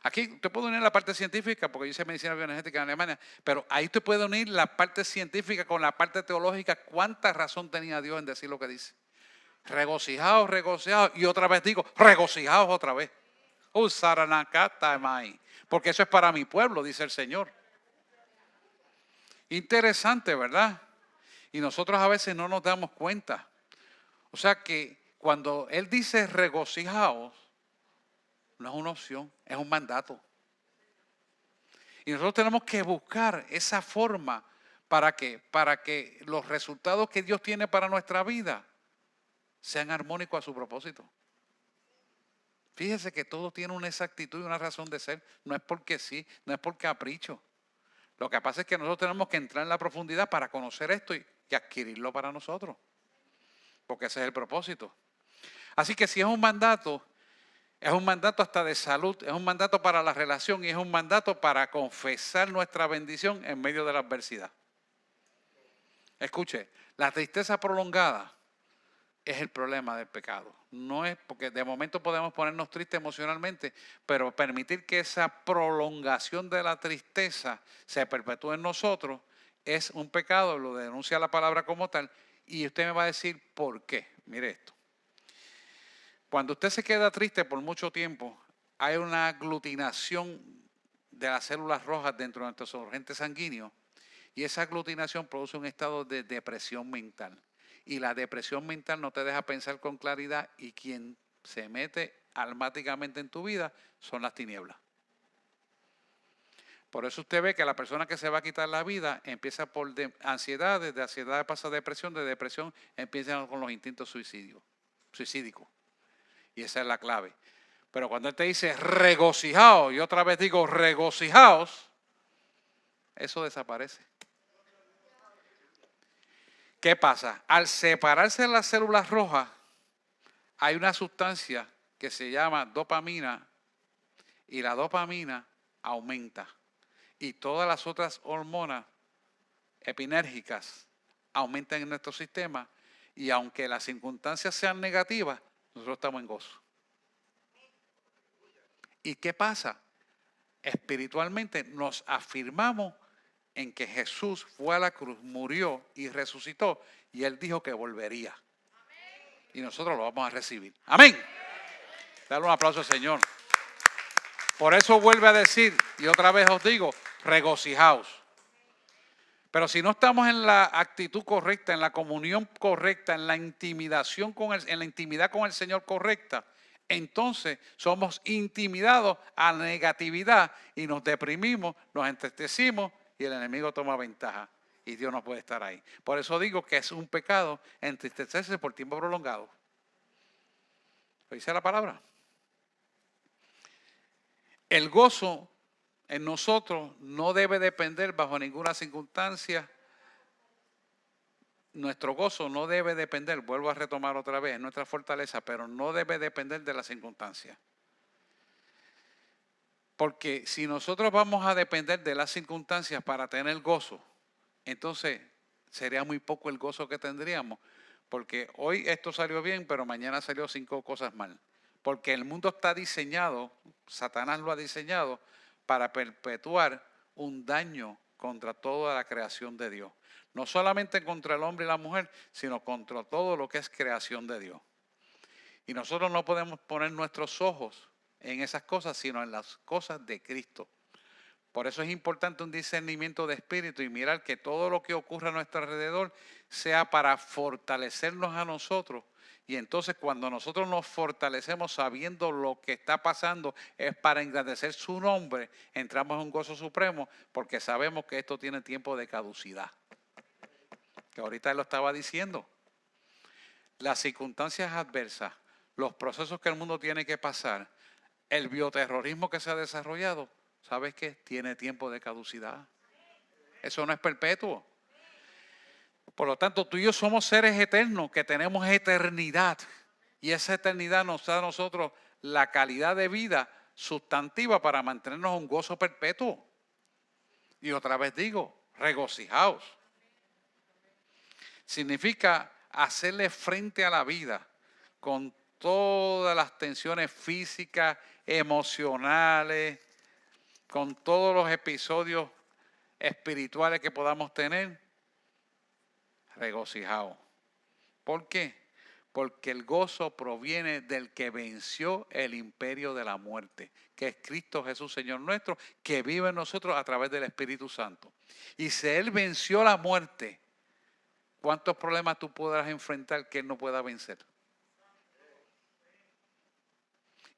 Aquí usted puede unir la parte científica, porque yo hice medicina bioenergética en Alemania, pero ahí usted puede unir la parte científica con la parte teológica. ¿Cuánta razón tenía Dios en decir lo que dice? Regocijaos, regocijaos. Y otra vez digo, regocijaos otra vez. Porque eso es para mi pueblo, dice el Señor. Interesante, ¿verdad? Y nosotros a veces no nos damos cuenta. O sea que cuando Él dice regocijaos, no es una opción, es un mandato. Y nosotros tenemos que buscar esa forma para que los resultados que Dios tiene para nuestra vida sean armónicos a su propósito. Fíjese que todo tiene una exactitud y una razón de ser. No es porque sí, no es por capricho. Lo que pasa es que nosotros tenemos que entrar en la profundidad para conocer esto y adquirirlo para nosotros. Porque ese es el propósito. Así que si es un mandato hasta de salud, es un mandato para la relación y es un mandato para confesar nuestra bendición en medio de la adversidad. Escuche, la tristeza prolongada es el problema del pecado. No es porque de momento podemos ponernos tristes emocionalmente, pero permitir que esa prolongación de la tristeza se perpetúe en nosotros es un pecado, lo denuncia la palabra como tal, y usted me va a decir por qué. Mire esto. Cuando usted se queda triste por mucho tiempo, hay una aglutinación de las células rojas dentro de nuestro torrente sanguíneo y esa aglutinación produce un estado de depresión mental. Y la depresión mental no te deja pensar con claridad y quien se mete almáticamente en tu vida son las tinieblas. Por eso usted ve que la persona que se va a quitar la vida empieza por ansiedad, de ansiedad pasa a depresión, de depresión empieza con los instintos suicídicos. Y esa es la clave. Pero cuando él te dice regocijaos, y otra vez digo regocijaos, eso desaparece. ¿Qué pasa? Al separarse las células rojas, hay una sustancia que se llama dopamina y la dopamina aumenta. Y todas las otras hormonas epinérgicas aumentan en nuestro sistema y aunque las circunstancias sean negativas, nosotros estamos en gozo. ¿Y qué pasa? Espiritualmente nos afirmamos en que Jesús fue a la cruz, murió y resucitó y Él dijo que volvería. Y nosotros lo vamos a recibir. Amén. Dale un aplauso al Señor. Por eso vuelve a decir, y otra vez os digo, regocijaos. Pero si no estamos en la actitud correcta, en la comunión correcta, en la intimidación en la intimidad con el Señor correcta, entonces somos intimidados a la negatividad y nos deprimimos, nos entristecimos y el enemigo toma ventaja. Y Dios no puede estar ahí. Por eso digo que es un pecado entristecerse por tiempo prolongado. ¿Lo dice la palabra? El gozo en nosotros no debe depender bajo ninguna circunstancia nuestro gozo no debe depender, vuelvo a retomar otra vez, es nuestra fortaleza, pero no debe depender de las circunstancias. Porque si nosotros vamos a depender de las circunstancias para tener gozo, entonces sería muy poco el gozo que tendríamos. Porque hoy esto salió bien, pero mañana salió 5 cosas mal. Porque el mundo está diseñado, Satanás lo ha diseñado, para perpetuar un daño contra toda la creación de Dios. No solamente contra el hombre y la mujer, sino contra todo lo que es creación de Dios. Y nosotros no podemos poner nuestros ojos en esas cosas, sino en las cosas de Cristo. Por eso es importante un discernimiento de espíritu y mirar que todo lo que ocurra a nuestro alrededor sea para fortalecernos a nosotros. Y entonces cuando nosotros nos fortalecemos sabiendo lo que está pasando es para engrandecer su nombre, entramos en un gozo supremo porque sabemos que esto tiene tiempo de caducidad. Que ahorita él lo estaba diciendo. Las circunstancias adversas, los procesos que el mundo tiene que pasar, el bioterrorismo que se ha desarrollado, ¿sabes qué? Tiene tiempo de caducidad. Eso no es perpetuo. Por lo tanto, tú y yo somos seres eternos que tenemos eternidad. Y esa eternidad nos da a nosotros la calidad de vida sustantiva para mantenernos un gozo perpetuo. Y otra vez digo, regocijaos. Significa hacerle frente a la vida con todas las tensiones físicas, emocionales, con todos los episodios espirituales que podamos tener, regocijaos. ¿Por qué? Porque el gozo proviene del que venció el imperio de la muerte, que es Cristo Jesús, Señor nuestro, que vive en nosotros a través del Espíritu Santo. Y si Él venció la muerte, ¿cuántos problemas tú podrás enfrentar que Él no pueda vencer?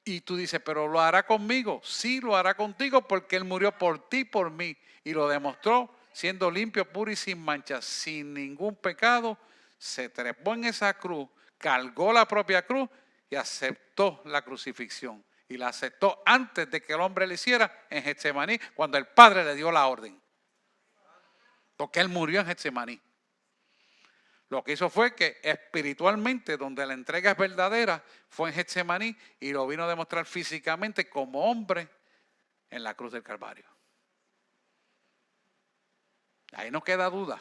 Y tú dices, pero ¿lo hará conmigo? Sí, lo hará contigo porque Él murió por ti, por mí. Y lo demostró siendo limpio, puro y sin mancha, sin ningún pecado. Se trepó en esa cruz, cargó la propia cruz y aceptó la crucifixión. Y la aceptó antes de que el hombre le hiciera en Getsemaní, cuando el Padre le dio la orden. Porque Él murió en Getsemaní. Lo que hizo fue que espiritualmente, donde la entrega es verdadera, fue en Getsemaní y lo vino a demostrar físicamente como hombre en la cruz del Calvario. Ahí no queda duda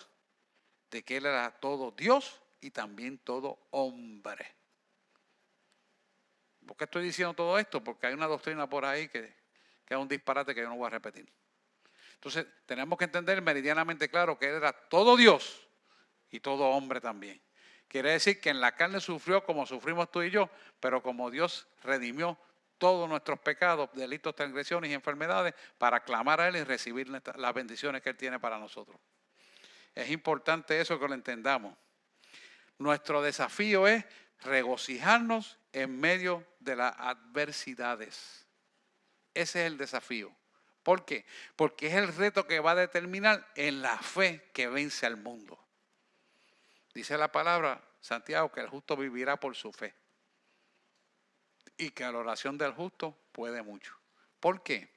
de que Él era todo Dios y también todo hombre. ¿Por qué estoy diciendo todo esto? Porque hay una doctrina por ahí que es un disparate que yo no voy a repetir. Entonces, tenemos que entender meridianamente claro que Él era todo Dios y todo hombre también. Quiere decir que en la carne sufrió como sufrimos tú y yo, pero como Dios redimió todos nuestros pecados, delitos, transgresiones y enfermedades para clamar a Él y recibir las bendiciones que Él tiene para nosotros. Es importante eso que lo entendamos. Nuestro desafío es regocijarnos en medio de las adversidades. Ese es el desafío. ¿Por qué? Porque es el reto que va a determinar en la fe que vence al mundo. Dice la palabra, Santiago, que el justo vivirá por su fe. Y que la oración del justo puede mucho. ¿Por qué?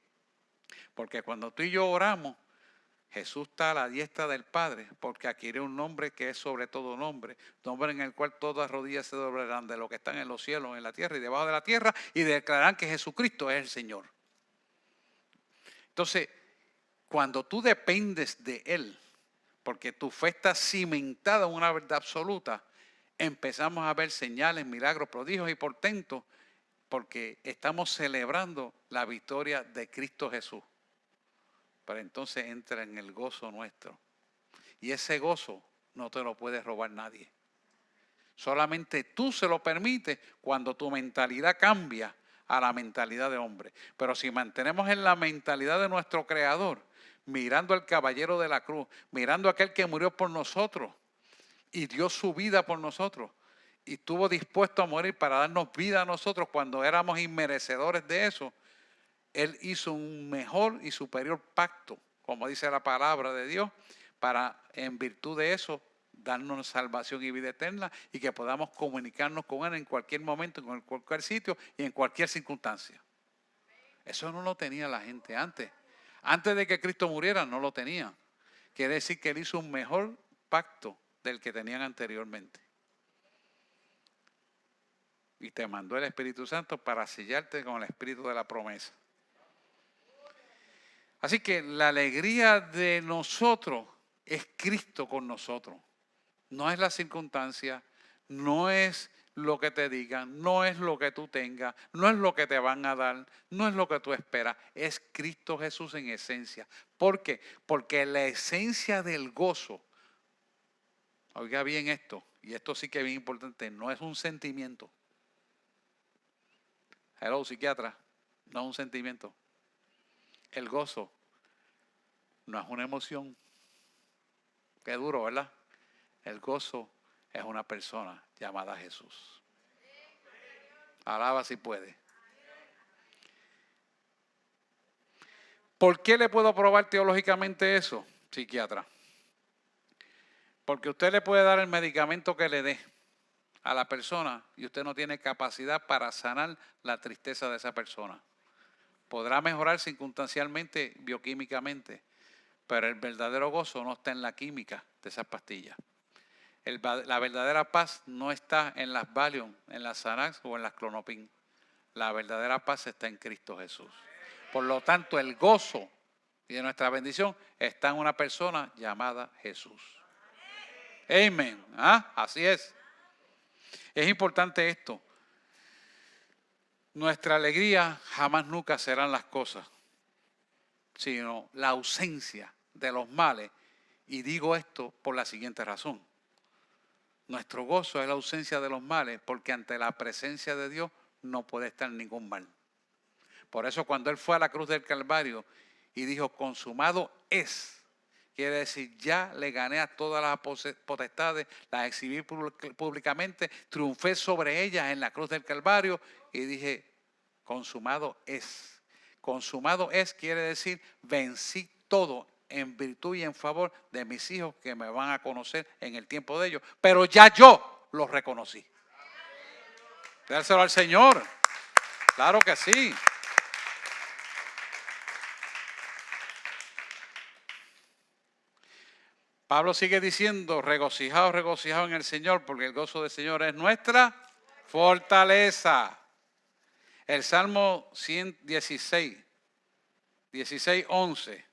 Porque cuando tú y yo oramos, Jesús está a la diestra del Padre, porque adquiere un nombre que es sobre todo nombre, nombre en el cual todas rodillas se doblarán de lo que están en los cielos, en la tierra y debajo de la tierra, y declararán que Jesucristo es el Señor. Entonces, cuando tú dependes de Él, porque tu fe está cimentada en una verdad absoluta, empezamos a ver señales, milagros, prodigios y portentos, porque estamos celebrando la victoria de Cristo Jesús. Pero entonces entra en el gozo nuestro. Y ese gozo no te lo puede robar nadie. Solamente tú se lo permites cuando tu mentalidad cambia a la mentalidad de hombre. Pero si mantenemos en la mentalidad de nuestro Creador, mirando al caballero de la cruz, mirando a aquel que murió por nosotros y dio su vida por nosotros y estuvo dispuesto a morir para darnos vida a nosotros cuando éramos inmerecedores de eso, Él hizo un mejor y superior pacto, como dice la palabra de Dios, para en virtud de eso darnos salvación y vida eterna y que podamos comunicarnos con Él en cualquier momento, en cualquier sitio y en cualquier circunstancia. Eso no lo tenía la gente antes. Antes de que Cristo muriera no lo tenía. Quiere decir que Él hizo un mejor pacto del que tenían anteriormente. Y te mandó el Espíritu Santo para sellarte con el Espíritu de la promesa. Así que la alegría de nosotros es Cristo con nosotros. No es la circunstancia, no es lo que te digan, no es lo que tú tengas, no es lo que te van a dar, no es lo que tú esperas, es Cristo Jesús en esencia. ¿Por qué? Porque la esencia del gozo, oiga bien esto, y esto sí que es bien importante, no es un sentimiento. Hello, psiquiatra, no es un sentimiento. El gozo no es una emoción. Qué duro, ¿verdad? El gozo es una persona llamada Jesús. Alaba si puede. ¿Por qué le puedo probar teológicamente eso, psiquiatra? Porque usted le puede dar el medicamento que le dé a la persona y usted no tiene capacidad para sanar la tristeza de esa persona. Podrá mejorar circunstancialmente, bioquímicamente, pero el verdadero gozo no está en la química de esas pastillas. La verdadera paz no está en las Valium, en las Xanax o en las Clonopin. La verdadera paz está en Cristo Jesús. Por lo tanto, el gozo y de nuestra bendición está en una persona llamada Jesús. Amén. Así es. Es importante esto. Nuestra alegría jamás nunca serán las cosas, sino la ausencia de los males. Y digo esto por la siguiente razón. Nuestro gozo es la ausencia de los males, porque ante la presencia de Dios no puede estar ningún mal. Por eso cuando Él fue a la cruz del Calvario y dijo, consumado es, quiere decir, ya le gané a todas las potestades, las exhibí públicamente, triunfé sobre ellas en la cruz del Calvario y dije, consumado es. Consumado es quiere decir, vencí todo en virtud y en favor de mis hijos que me van a conocer en el tiempo de ellos. Pero ya yo los reconocí. Dárselo al Señor. Claro que sí. Pablo sigue diciendo, regocijaos, regocijaos en el Señor, porque el gozo del Señor es nuestra fortaleza. El Salmo 116, 11.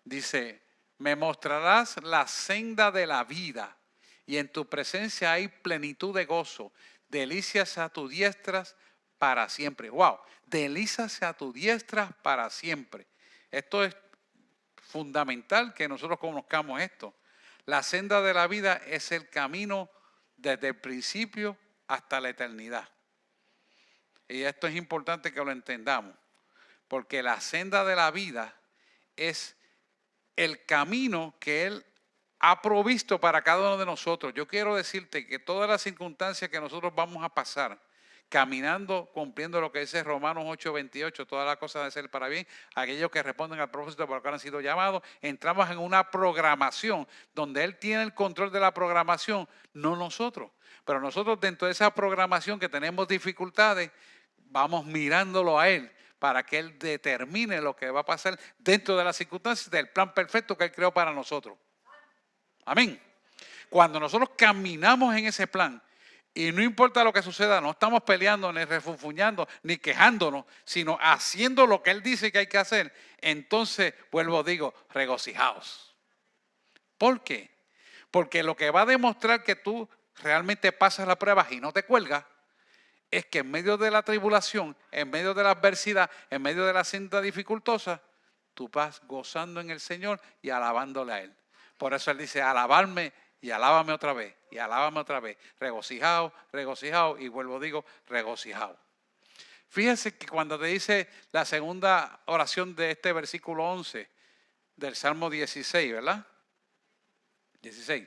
Dice, me mostrarás la senda de la vida y en tu presencia hay plenitud de gozo. Delicias a tu diestra para siempre. Wow, delicias a tu diestra para siempre. Esto es fundamental que nosotros conozcamos esto. La senda de la vida es el camino desde el principio hasta la eternidad. Y esto es importante que lo entendamos, porque la senda de la vida es el camino que Él ha provisto para cada uno de nosotros. Yo quiero decirte que todas las circunstancias que nosotros vamos a pasar, caminando, cumpliendo lo que dice Romanos 8:28, todas las cosas de ser para bien, aquellos que responden al propósito por el que han sido llamados, entramos en una programación donde Él tiene el control de la programación, no nosotros. Pero nosotros dentro de esa programación que tenemos dificultades, vamos mirándolo a Él para que Él determine lo que va a pasar dentro de las circunstancias del plan perfecto que Él creó para nosotros. Amén. Cuando nosotros caminamos en ese plan, y no importa lo que suceda, no estamos peleando, ni refunfuñando, ni quejándonos, sino haciendo lo que Él dice que hay que hacer, entonces, vuelvo, digo, regocijaos. ¿Por qué? Porque lo que va a demostrar que tú realmente pasas la prueba y no te cuelgas, es que en medio de la tribulación, en medio de la adversidad, en medio de la senda dificultosa, tú vas gozando en el Señor y alabándole a Él. Por eso Él dice, alabarme y alábame otra vez, y alábame otra vez. Regocijado, regocijado, y vuelvo digo, regocijado. Fíjense que cuando te dice la segunda oración de este versículo 11 del Salmo 16, ¿verdad? 16.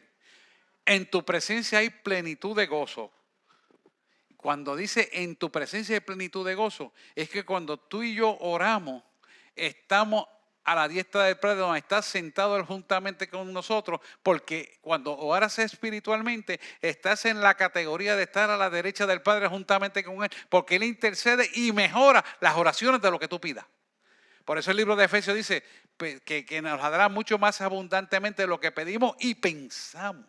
En tu presencia hay plenitud de gozo. Cuando dice en tu presencia hay plenitud de gozo, es que cuando tú y yo oramos, estamos a la diestra del Padre, donde está sentado Él juntamente con nosotros, porque cuando oras espiritualmente, estás en la categoría de estar a la derecha del Padre juntamente con Él, porque Él intercede y mejora las oraciones de lo que tú pidas. Por eso el libro de Efesios dice que nos dará mucho más abundantemente de lo que pedimos y pensamos.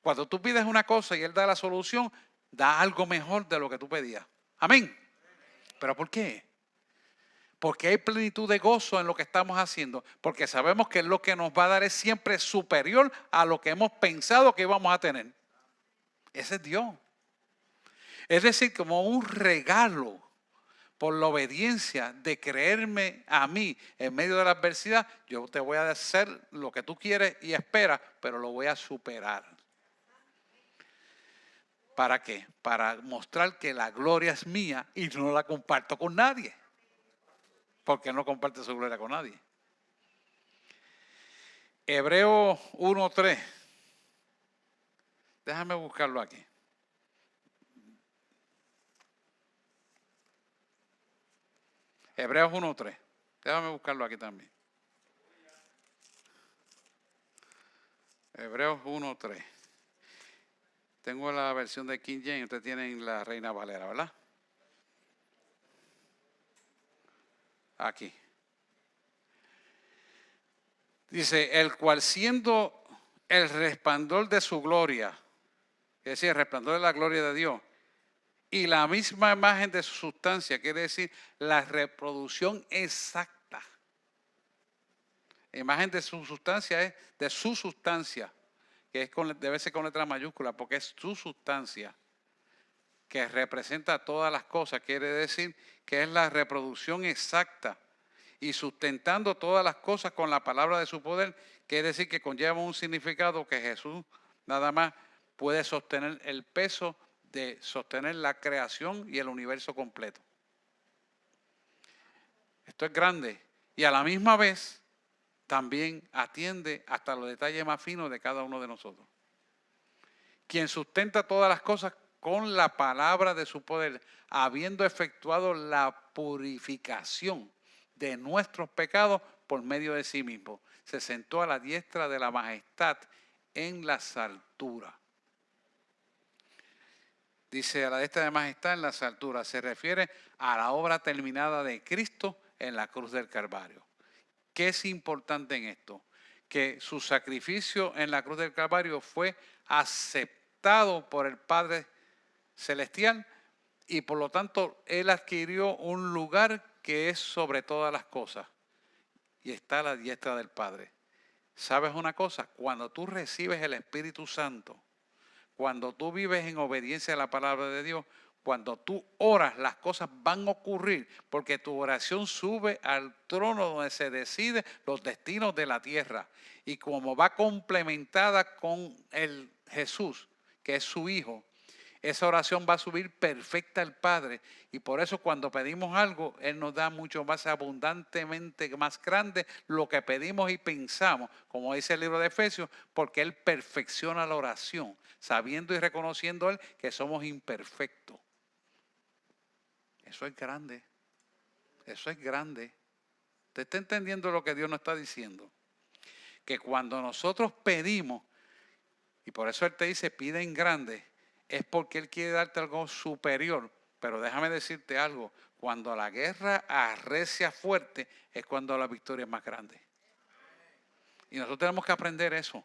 Cuando tú pides una cosa y Él da la solución, da algo mejor de lo que tú pedías. Amén. ¿Pero por qué? Porque hay plenitud de gozo en lo que estamos haciendo. Porque sabemos que lo que nos va a dar es siempre superior a lo que hemos pensado que íbamos a tener. Ese es Dios. Es decir, como un regalo por la obediencia de creerme a mí en medio de la adversidad. Yo te voy a hacer lo que tú quieres y esperas, pero lo voy a superar. ¿Para qué? Para mostrar que la gloria es mía y no la comparto con nadie. Porque no comparte su gloria con nadie. Hebreos 1:3. Déjame buscarlo aquí. Hebreos 1:3. Déjame buscarlo aquí también. Hebreos 1:3. Tengo la versión de King James, ustedes tienen la Reina Valera, ¿verdad? Aquí. Dice, el cual siendo el resplandor de su gloria, es decir, el resplandor de la gloria de Dios, y la misma imagen de su sustancia, quiere decir la reproducción exacta. La imagen de su sustancia es de su sustancia, que es debe ser con letra mayúscula, porque es su sustancia, que representa todas las cosas, quiere decir que es la reproducción exacta y sustentando todas las cosas con la palabra de su poder, quiere decir que conlleva un significado que Jesús nada más puede sostener el peso de sostener la creación y el universo completo. Esto es grande y a la misma vez también atiende hasta los detalles más finos de cada uno de nosotros. Quien sustenta todas las cosas con la palabra de su poder, habiendo efectuado la purificación de nuestros pecados por medio de sí mismo. Se sentó a la diestra de la majestad en las alturas. Dice a la diestra de la majestad en las alturas. Se refiere a la obra terminada de Cristo en la cruz del Calvario. ¿Qué es importante en esto? Que su sacrificio en la cruz del Calvario fue aceptado por el Padre Celestial y por lo tanto Él adquirió un lugar que es sobre todas las cosas y está a la diestra del Padre. ¿Sabes una cosa? Cuando tú recibes el Espíritu Santo, cuando tú vives en obediencia a la palabra de Dios, cuando tú oras, las cosas van a ocurrir porque tu oración sube al trono donde se deciden los destinos de la tierra. Y como va complementada con el Jesús, que es su Hijo, esa oración va a subir perfecta al Padre. Y por eso cuando pedimos algo, Él nos da mucho más abundantemente, más grande lo que pedimos y pensamos, como dice el libro de Efesios, porque Él perfecciona la oración, sabiendo y reconociendo Él que somos imperfectos. Eso es grande. Eso es grande. ¿Usted está entendiendo lo que Dios nos está diciendo? Que cuando nosotros pedimos, y por eso Él te dice, pide en grande, es porque Él quiere darte algo superior. Pero déjame decirte algo, cuando la guerra arrecia fuerte, es cuando la victoria es más grande. Y nosotros tenemos que aprender eso.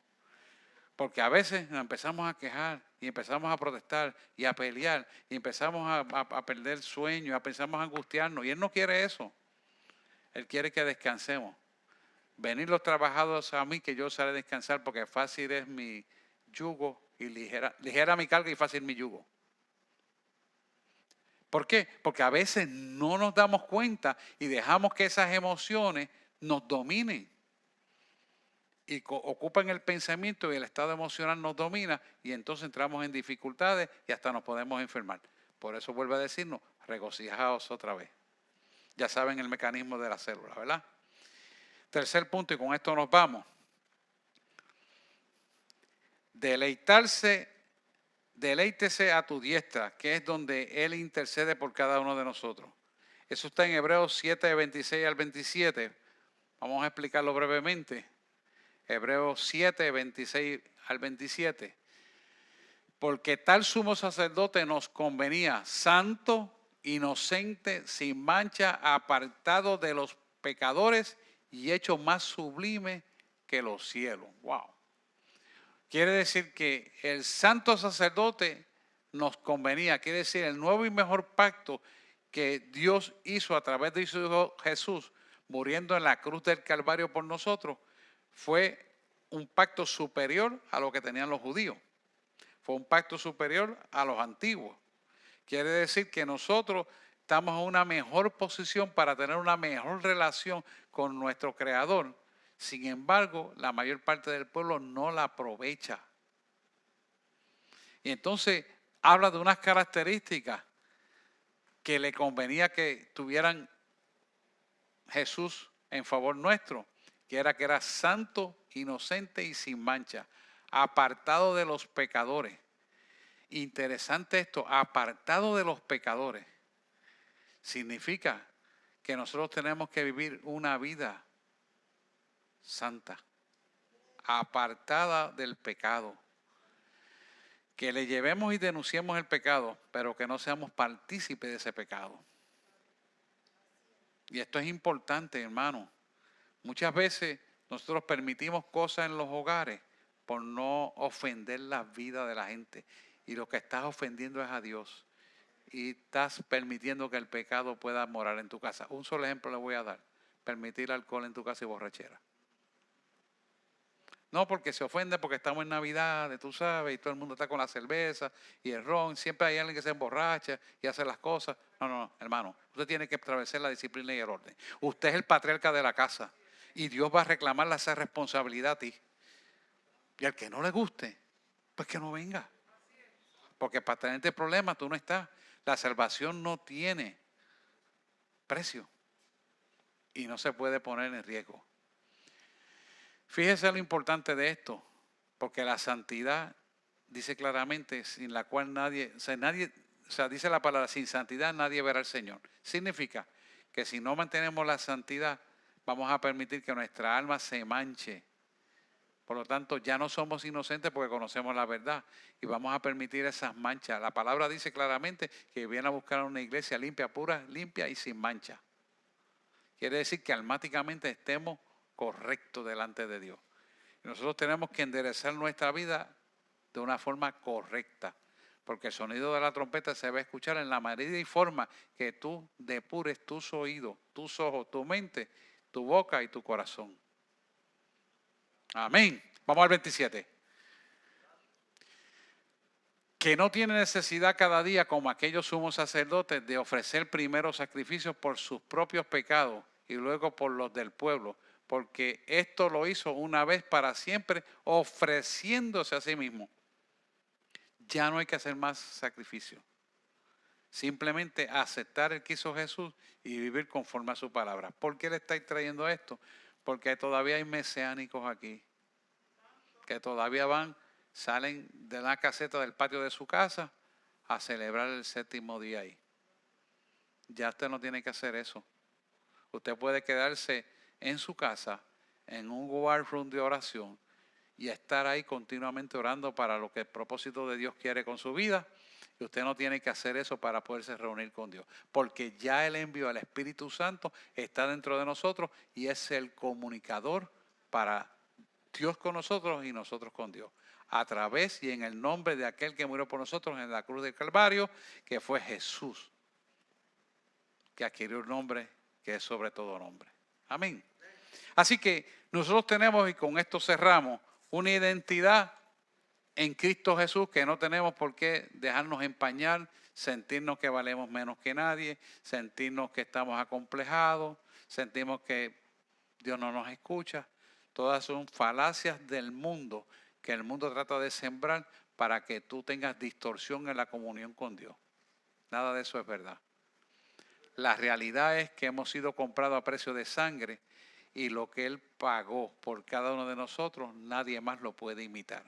Porque a veces nos empezamos a quejar y empezamos a protestar y a pelear y empezamos a perder sueño, empezamos a angustiarnos. Y Él no quiere eso. Él quiere que descansemos. Venid los trabajadores a mí que yo os haré descansar porque fácil es mi yugo y ligera mi carga y fácil mi yugo. ¿Por qué? Porque a veces no nos damos cuenta y dejamos que esas emociones nos dominen. Y ocupan el pensamiento y el estado emocional nos domina y entonces entramos en dificultades y hasta nos podemos enfermar. Por eso vuelve a decirnos, regocijaos otra vez. Ya saben el mecanismo de la célula, ¿verdad? Tercer punto y con esto nos vamos. Deleítese a tu diestra, que es donde Él intercede por cada uno de nosotros. Eso está en Hebreos 7, 26 al 27. Vamos a explicarlo brevemente. Hebreos 7, 26 al 27. Porque tal sumo sacerdote nos convenía, santo, inocente, sin mancha, apartado de los pecadores y hecho más sublime que los cielos. Wow. Quiere decir que el santo sacerdote nos convenía. Quiere decir el nuevo y mejor pacto que Dios hizo a través de su Hijo Jesús, muriendo en la cruz del Calvario por nosotros, fue un pacto superior a lo que tenían los judíos. Fue un pacto superior a los antiguos. Quiere decir que nosotros estamos en una mejor posición para tener una mejor relación con nuestro Creador. Sin embargo, la mayor parte del pueblo no la aprovecha. Y entonces habla de unas características que le convenía que tuvieran Jesús en favor nuestro, que era santo, inocente y sin mancha, apartado de los pecadores. Interesante esto, apartado de los pecadores. Significa que nosotros tenemos que vivir una vida santa, apartada del pecado. Que le llevemos y denunciemos el pecado, pero que no seamos partícipes de ese pecado. Y esto es importante, hermano. Muchas veces nosotros permitimos cosas en los hogares por no ofender la vida de la gente. Y lo que estás ofendiendo es a Dios. Y estás permitiendo que el pecado pueda morar en tu casa. Un solo ejemplo le voy a dar. Permitir alcohol en tu casa y borrachera. No porque se ofende porque estamos en Navidad, tú sabes, y todo el mundo está con la cerveza y el ron. Siempre hay alguien que se emborracha y hace las cosas. No, hermano. Usted tiene que establecer la disciplina y el orden. Usted es el patriarca de la casa. Y Dios va a reclamarle esa responsabilidad a ti. Y al que no le guste, pues que no venga. Porque para tener este problema tú no estás. La salvación no tiene precio. Y no se puede poner en riesgo. Fíjese lo importante de esto, porque la santidad dice claramente, sin la cual dice la palabra, sin santidad nadie verá al Señor. Significa que si no mantenemos la santidad, vamos a permitir que nuestra alma se manche. Por lo tanto, ya no somos inocentes porque conocemos la verdad y vamos a permitir esas manchas. La palabra dice claramente que viene a buscar una iglesia limpia, pura, limpia y sin mancha. Quiere decir que almáticamente estemos correctos delante de Dios. Y nosotros tenemos que enderezar nuestra vida de una forma correcta, porque el sonido de la trompeta se va a escuchar en la medida y forma que tú depures tus oídos, tus ojos, tu mente, tu boca y tu corazón. Amén. Vamos al 27. Que no tiene necesidad cada día, como aquellos sumos sacerdotes, de ofrecer primero sacrificios por sus propios pecados y luego por los del pueblo, porque esto lo hizo una vez para siempre, ofreciéndose a sí mismo. Ya no hay que hacer más sacrificios. Simplemente aceptar el que hizo Jesús y vivir conforme a su palabra. ¿Por qué le estáis trayendo esto? Porque todavía hay mesiánicos aquí, que todavía salen de la caseta del patio de su casa a celebrar el séptimo día ahí. Ya usted no tiene que hacer eso. Usted puede quedarse en su casa, en un war room de oración y estar ahí continuamente orando para lo que el propósito de Dios quiere con su vida. Y usted no tiene que hacer eso para poderse reunir con Dios, porque ya el envío al Espíritu Santo está dentro de nosotros y es el comunicador para Dios con nosotros y nosotros con Dios, a través y en el nombre de aquel que murió por nosotros en la cruz del Calvario, que fue Jesús, que adquirió un nombre que es sobre todo nombre. Amén. Así que nosotros tenemos, y con esto cerramos, una identidad en Cristo Jesús que no tenemos por qué dejarnos empañar, sentirnos que valemos menos que nadie, sentirnos que estamos acomplejados, sentimos que Dios no nos escucha. Todas son falacias del mundo que el mundo trata de sembrar para que tú tengas distorsión en la comunión con Dios. Nada de eso es verdad. La realidad es que hemos sido comprados a precio de sangre y lo que Él pagó por cada uno de nosotros, nadie más lo puede imitar.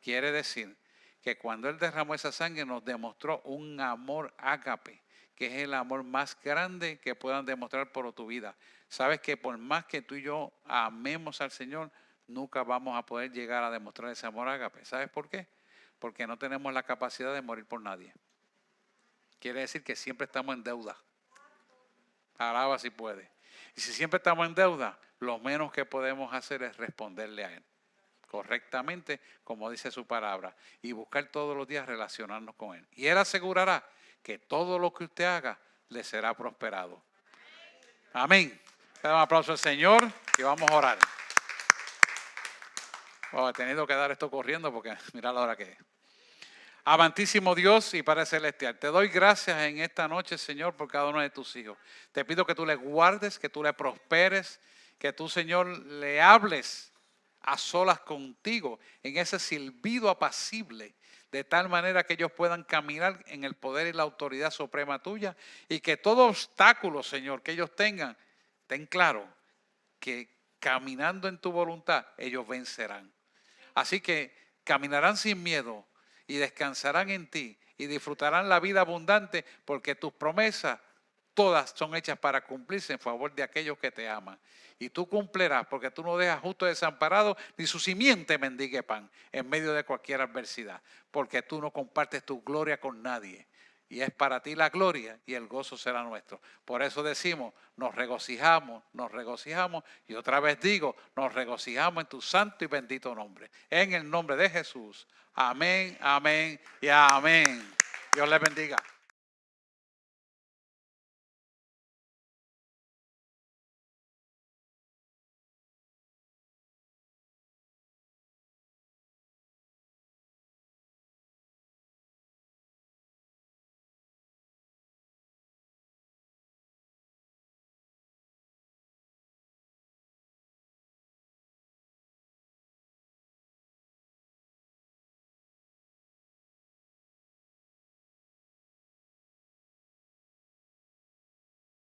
Quiere decir que cuando Él derramó esa sangre nos demostró un amor ágape, que es el amor más grande que puedan demostrar por tu vida. Sabes que por más que tú y yo amemos al Señor, nunca vamos a poder llegar a demostrar ese amor ágape. ¿Sabes por qué? Porque no tenemos la capacidad de morir por nadie. Quiere decir que siempre estamos en deuda. Alaba si puede. Y si siempre estamos en deuda, lo menos que podemos hacer es responderle a Él correctamente, como dice su palabra, y buscar todos los días relacionarnos con Él. Y Él asegurará que todo lo que usted haga le será prosperado. Amén. Le damos un aplauso al Señor y vamos a orar. He tenido que dar esto corriendo porque mira la hora que es. Amantísimo Dios y Padre Celestial, te doy gracias en esta noche, Señor, por cada uno de tus hijos. Te pido que tú le guardes, que tú le prosperes, que tú, Señor, le hables a solas contigo en ese silbido apacible, de tal manera que ellos puedan caminar en el poder y la autoridad suprema tuya, y que todo obstáculo, Señor, que ellos tengan, ten claro que caminando en tu voluntad, ellos vencerán. Así que caminarán sin miedo y descansarán en ti y disfrutarán la vida abundante, porque tus promesas todas son hechas para cumplirse en favor de aquellos que te aman. Y tú cumplirás, porque tú no dejas justo desamparado, ni su simiente mendigue pan en medio de cualquier adversidad, porque tú no compartes tu gloria con nadie. Y es para ti la gloria y el gozo será nuestro. Por eso decimos, nos regocijamos, y otra vez digo, nos regocijamos en tu santo y bendito nombre. En el nombre de Jesús. Amén, amén y amén. Dios les bendiga.